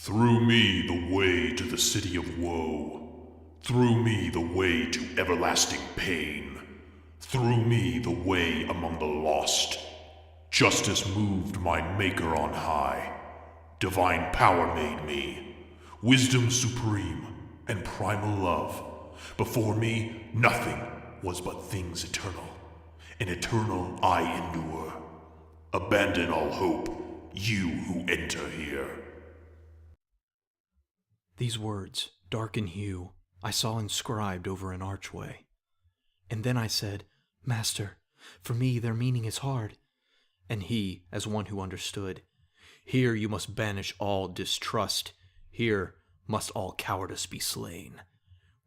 Through me the way to the city of woe. Through me the way to everlasting pain. Through me the way among the lost. Justice moved my maker on high. Divine power made me. Wisdom supreme and primal love. Before me nothing was but things eternal. And eternal I endure. Abandon all hope, you who enter here. These words, dark in hue, I saw inscribed over an archway. And then I said, Master, for me their meaning is hard. And he, as one who understood, Here you must banish all distrust. Here must all cowardice be slain.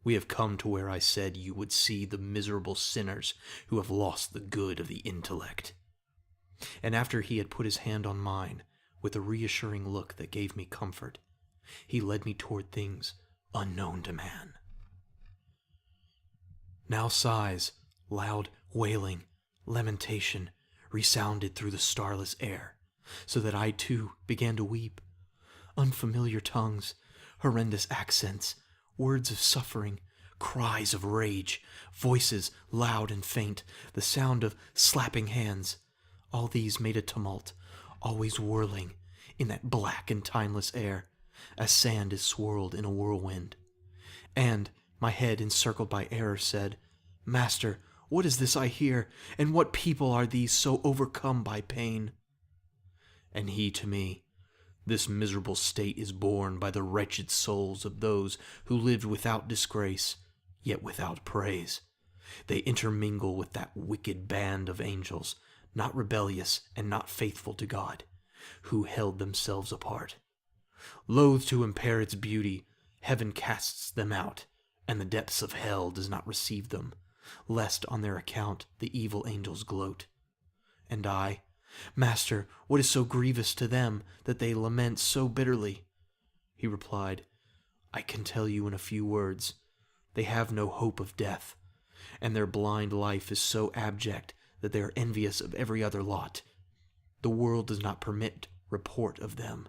We have come to where I said you would see the miserable sinners who have lost the good of the intellect. And after he had put his hand on mine, with a reassuring look that gave me comfort, he led me toward things unknown to man. Now sighs, loud wailing, lamentation resounded through the starless air, so that I too began to weep. Unfamiliar tongues, horrendous accents, words of suffering, cries of rage, voices loud and faint, the sound of slapping hands, all these made a tumult, always whirling in that black and timeless air, as sand is swirled in a whirlwind. And my head encircled by error said, Master, what is this I hear, and what people are these so overcome by pain? And he to me, This miserable state is borne by the wretched souls of those who lived without disgrace, yet without praise. They intermingle with that wicked band of angels, not rebellious and not faithful to God, who held themselves apart. Loath to impair its beauty, heaven casts them out, and the depths of hell does not receive them, lest on their account the evil angels gloat. And I, Master, what is so grievous to them that they lament so bitterly? He replied, I can tell you in a few words. They have no hope of death, and their blind life is so abject that they are envious of every other lot. The world does not permit report of them.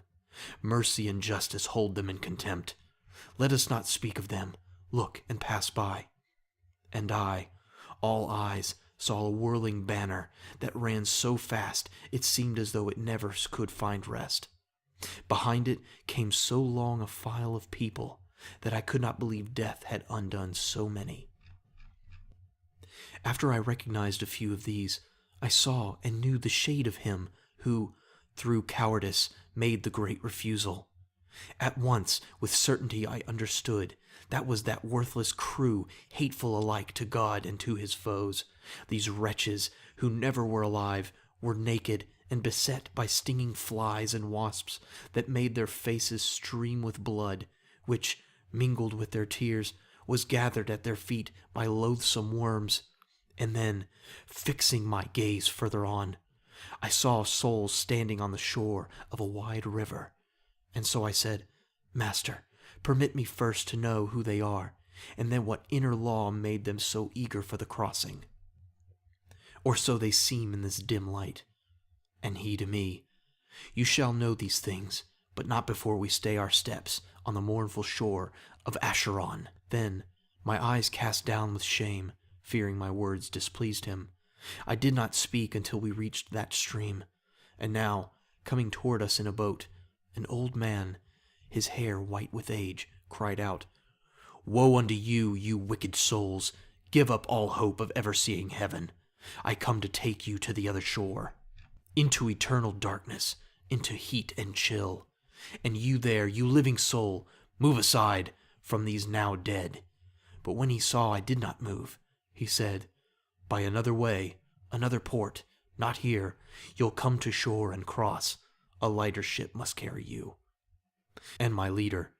Mercy and justice hold them in contempt. Let us not speak of them. Look and pass by. And I, all eyes, saw a whirling banner that ran so fast it seemed as though it never could find rest. Behind it came so long a file of people that I could not believe death had undone so many. After I recognized a few of these, I saw and knew the shade of him who, through cowardice, made the great refusal. At once, with certainty, I understood that was that worthless crew, hateful alike to God and to his foes. These wretches, who never were alive, were naked and beset by stinging flies and wasps that made their faces stream with blood, which, mingled with their tears, was gathered at their feet by loathsome worms. And then, fixing my gaze further on, I saw souls standing on the shore of a wide river. And so I said, Master, permit me first to know who they are, and then what inner law made them so eager for the crossing. Or so they seem in this dim light. And he to me, You shall know these things, but not before we stay our steps on the mournful shore of Acheron. Then, my eyes cast down with shame, fearing my words displeased him, I did not speak until we reached that stream. And now, coming toward us in a boat, an old man, his hair white with age, cried out, Woe unto you, you wicked souls! Give up all hope of ever seeing heaven. I come to take you to the other shore, into eternal darkness, into heat and chill. And you there, you living soul, move aside from these now dead. But when he saw I did not move, he said, By another way, another port, not here, you'll come to shore and cross. A lighter ship must carry you. And my leader,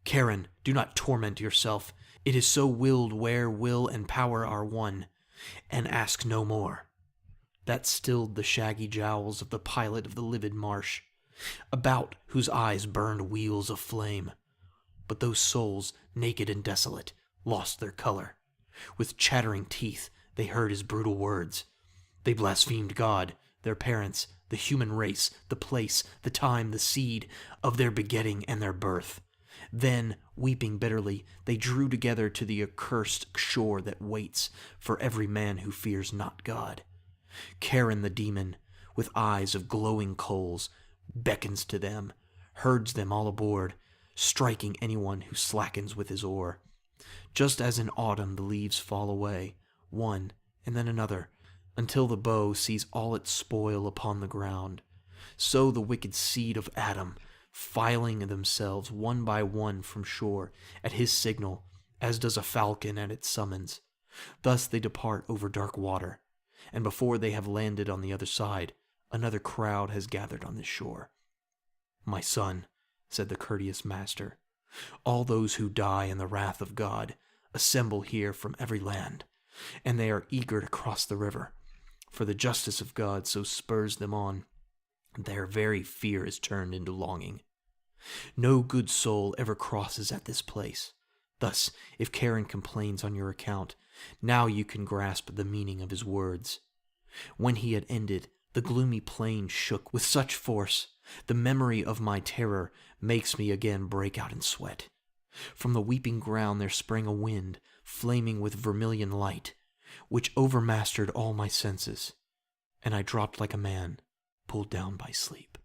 Charon, do not torment yourself. It is so willed where will and power are one, and ask no more. That stilled the shaggy jowls of the pilot of the livid marsh, about whose eyes burned wheels of flame. But those souls, naked and desolate, lost their color. With chattering teeth they heard his brutal words. They blasphemed God, their parents, the human race, the place, the time, the seed of their begetting and their birth. Then, weeping bitterly, they drew together to the accursed shore that waits for every man who fears not God. Charon the demon, with eyes of glowing coals, beckons to them, herds them all aboard, striking anyone who slackens with his oar. Just as in autumn the leaves fall away, one and then another, until the bow sees all its spoil upon the ground, so the wicked seed of Adam, filing themselves one by one from shore at his signal, as does a falcon at its summons. Thus they depart over dark water, and before they have landed on the other side, another crowd has gathered on this shore. "My son," said the courteous master, "all those who die in the wrath of God assemble here from every land, and they are eager to cross the river, for the justice of God so spurs them on. Their very fear is turned into longing. No good soul ever crosses at this place. Thus, if Charon complains on your account, now you can grasp the meaning of his words." When he had ended, the gloomy plain shook with such force, the memory of my terror makes me again break out in sweat. From the weeping ground there sprang a wind, flaming with vermilion light, which overmastered all my senses, and I dropped like a man pulled down by sleep.